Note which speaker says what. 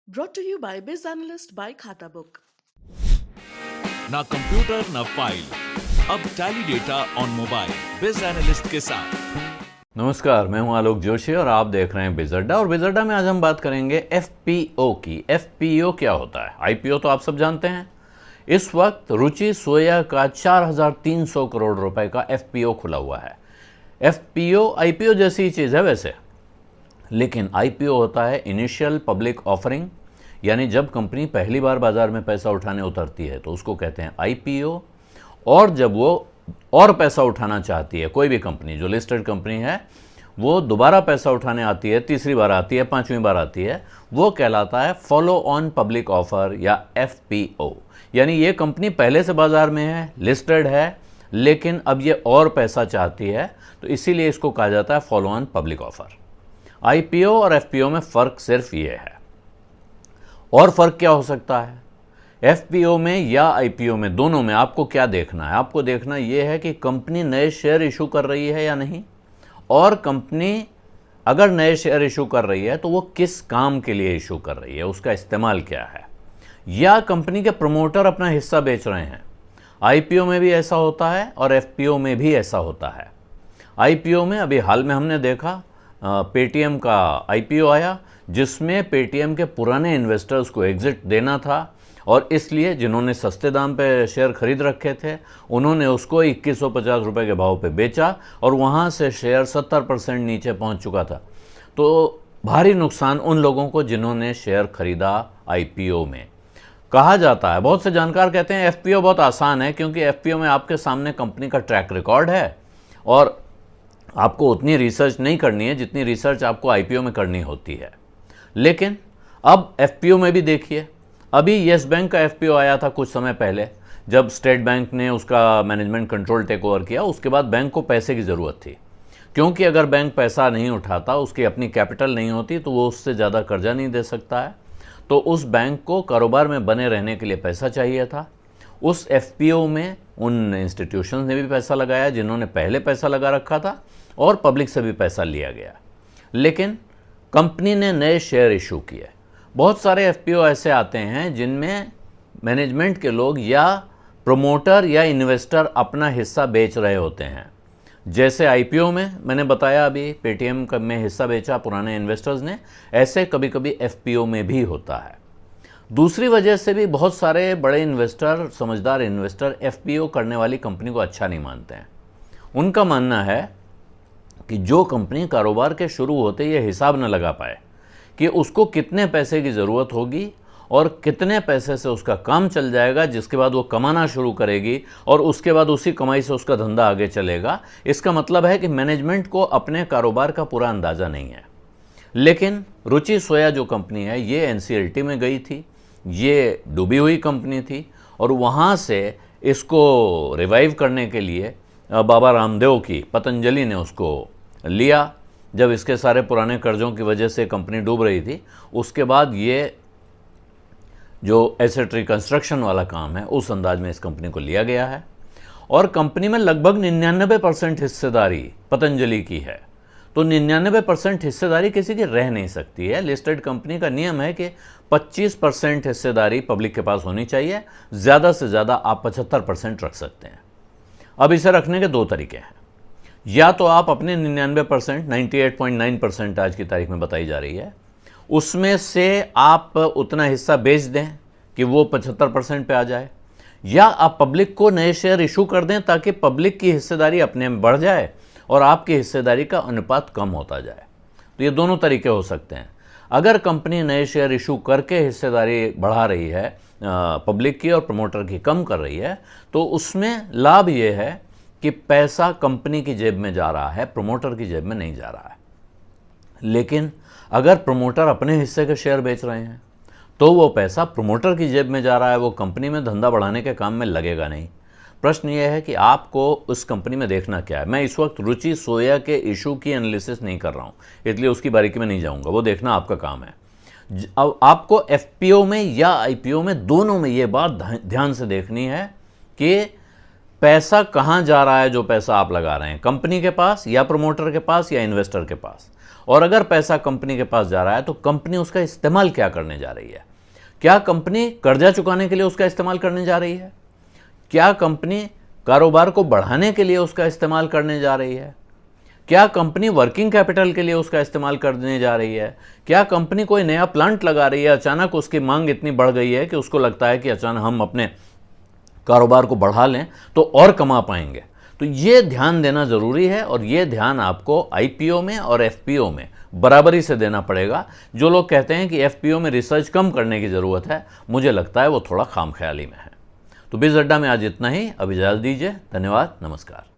Speaker 1: Brought to you by Biz Analyst by Khata Book.
Speaker 2: ना computer ना file, अब tally data on mobile बिज analyst के साथ।
Speaker 3: नमस्कार, मैं हूं आलोक जोशी और आप देख रहे हैं बिजअड्डा। और बिजअड्डा में आज हम बात करेंगे एफपीओ की। एफपीओ क्या होता है? आईपीओ तो आप सब जानते हैं। इस वक्त रुचि सोया का 4,300 करोड़ रुपए का एफपीओ खुला हुआ है। एफपीओ आईपीओ जैसी ही चीज़ है वैसे, लेकिन आईपीओ होता है इनिशियल पब्लिक ऑफरिंग, यानी जब कंपनी पहली बार बाजार में पैसा उठाने उतरती है तो उसको कहते हैं आईपीओ। और जब वो और पैसा उठाना चाहती है, कोई भी कंपनी जो लिस्टेड कंपनी है वो दोबारा पैसा उठाने आती है, तीसरी बार आती है, पांचवी बार आती है, वो कहलाता है फॉलो ऑन पब्लिक ऑफर या एफपीओ। यानी ये कंपनी पहले से बाजार में है, लिस्टेड है, लेकिन अब ये और पैसा चाहती है, तो इसीलिए इसको कहा जाता है follow on public offer. IPO और एफपीओ में फ़र्क सिर्फ ये है। और फ़र्क क्या हो सकता है? एफपीओ में या आईपीओ में, दोनों में आपको क्या देखना है? आपको देखना यह है कि कंपनी नए शेयर इशू कर रही है या नहीं, और कंपनी अगर नए शेयर इशू कर रही है तो वो किस काम के लिए इशू कर रही है, उसका इस्तेमाल क्या है। या कंपनी के प्रमोटर अपना हिस्सा बेच रहे हैं। आईपीओ में भी ऐसा होता है और एफपीओ में भी ऐसा होता है। आईपीओ में अभी हाल में हमने देखा पेटीएम का आईपीओ आया, जिसमें पेटीएम के पुराने इन्वेस्टर्स को एग्जिट देना था, और इसलिए जिन्होंने सस्ते दाम पे शेयर खरीद रखे थे उन्होंने उसको 2150 रुपये के भाव पे बेचा, और वहाँ से शेयर 70% नीचे पहुँच चुका था। तो भारी नुकसान उन लोगों को जिन्होंने शेयर खरीदा आईपीओ में। कहा जाता है, बहुत से जानकार कहते हैं एफपीओ बहुत आसान है, क्योंकि एफपीओ में आपके सामने कंपनी का ट्रैक रिकॉर्ड है और आपको उतनी रिसर्च नहीं करनी है जितनी रिसर्च आपको आईपीओ में करनी होती है। लेकिन अब एफपीओ में भी देखिए, अभी येस बैंक का एफपीओ आया था कुछ समय पहले, जब स्टेट बैंक ने उसका मैनेजमेंट कंट्रोल टेक ओवर किया। उसके बाद बैंक को पैसे की ज़रूरत थी, क्योंकि अगर बैंक पैसा नहीं उठाता, उसकी अपनी कैपिटल नहीं होती, तो वो उससे ज़्यादा कर्जा नहीं दे सकता है। तो उस बैंक को कारोबार में बने रहने के लिए पैसा चाहिए था। उस एफपीओ में उन इंस्टीट्यूशंस ने भी पैसा लगाया जिन्होंने पहले पैसा लगा रखा था, और पब्लिक से भी पैसा लिया गया। लेकिन कंपनी ने नए शेयर इशू किए। बहुत सारे एफपीओ ऐसे आते हैं जिनमें मैनेजमेंट के लोग या प्रमोटर या इन्वेस्टर अपना हिस्सा बेच रहे होते हैं। जैसे आईपीओ में मैंने बताया, अभी पेटीएम में हिस्सा बेचा पुराने इन्वेस्टर्स ने, ऐसे कभी कभी एफपीओ में भी होता है। दूसरी वजह से भी बहुत सारे बड़े इन्वेस्टर, समझदार इन्वेस्टर एफपीओ करने वाली कंपनी को अच्छा नहीं मानते हैं। उनका मानना है कि जो कंपनी कारोबार के शुरू होते ये हिसाब न लगा पाए कि उसको कितने पैसे की ज़रूरत होगी और कितने पैसे से उसका काम चल जाएगा, जिसके बाद वो कमाना शुरू करेगी और उसके बाद उसी कमाई से उसका धंधा आगे चलेगा, इसका मतलब है कि मैनेजमेंट को अपने कारोबार का पूरा अंदाज़ा नहीं है। लेकिन रुचि सोया जो कंपनी है ये एनसीएलटी में गई थी, ये डूबी हुई कंपनी थी, और वहाँ से इसको रिवाइव करने के लिए बाबा रामदेव की पतंजलि ने उसको लिया। जब इसके सारे पुराने कर्जों की वजह से कंपनी डूब रही थी, उसके बाद ये जो एसेट रिकंस्ट्रक्शन वाला काम है उस अंदाज में इस कंपनी को लिया गया है, और कंपनी में लगभग 99% हिस्सेदारी पतंजलि की है। तो 99% हिस्सेदारी किसी की रह नहीं सकती है। लिस्टेड कंपनी का नियम है कि 25% हिस्सेदारी पब्लिक के पास होनी चाहिए, ज़्यादा से ज़्यादा आप 75% रख सकते हैं। अब इसे रखने के दो तरीके हैं। या तो आप अपने 99%, 98.9% आज की तारीख में बताई जा रही है, उसमें से आप उतना हिस्सा बेच दें कि वो 75% पे आ जाए, या आप पब्लिक को नए शेयर इशू कर दें ताकि पब्लिक की हिस्सेदारी अपने में बढ़ जाए और आपकी हिस्सेदारी का अनुपात कम होता जाए। तो ये दोनों तरीके हो सकते हैं। अगर कंपनी नए शेयर इशू करके हिस्सेदारी बढ़ा रही है पब्लिक की और प्रमोटर की कम कर रही है, तो उसमें लाभ ये है कि पैसा कंपनी की जेब में जा रहा है, प्रमोटर की जेब में नहीं जा रहा है। लेकिन अगर प्रमोटर अपने हिस्से के शेयर बेच रहे हैं तो वो पैसा प्रमोटर की जेब में जा रहा है, वो कंपनी में धंधा बढ़ाने के काम में लगेगा नहीं। प्रश्न ये है कि आपको उस कंपनी में देखना क्या है। मैं इस वक्त रुचि सोया के इशू की एनालिसिस नहीं कर रहा हूँ, इसलिए उसकी बारीकी में नहीं जाऊँगा, वो देखना आपका काम है। अब आपको एफपीओ में या आईपीओ में, दोनों में ये बात ध्यान से देखनी है कि पैसा कहाँ जा रहा है। जो पैसा आप लगा रहे हैं कंपनी के पास या प्रमोटर के पास या इन्वेस्टर के पास, और अगर पैसा कंपनी के पास जा रहा है तो कंपनी उसका इस्तेमाल क्या करने जा रही है? क्या कंपनी कर्जा चुकाने के लिए उसका इस्तेमाल करने जा रही है? क्या कंपनी कारोबार को बढ़ाने के लिए उसका इस्तेमाल करने जा रही है? क्या कंपनी वर्किंग कैपिटल के लिए उसका इस्तेमाल करने जा रही है? क्या कंपनी कोई नया प्लांट लगा रही है, अचानक उसकी मांग इतनी बढ़ गई है कि उसको लगता है कि अचानक हम अपने कारोबार को बढ़ा लें तो और कमा पाएंगे? तो ये ध्यान देना ज़रूरी है और ये ध्यान आपको आईपीओ में और एफपीओ में बराबरी से देना पड़ेगा। जो लोग कहते हैं कि एफपीओ में रिसर्च कम करने की ज़रूरत है, मुझे लगता है वो थोड़ा खामख्याली में है। तो बिज़ अड्डा में आज इतना ही। अब इजाज़त दीजिए। धन्यवाद। नमस्कार।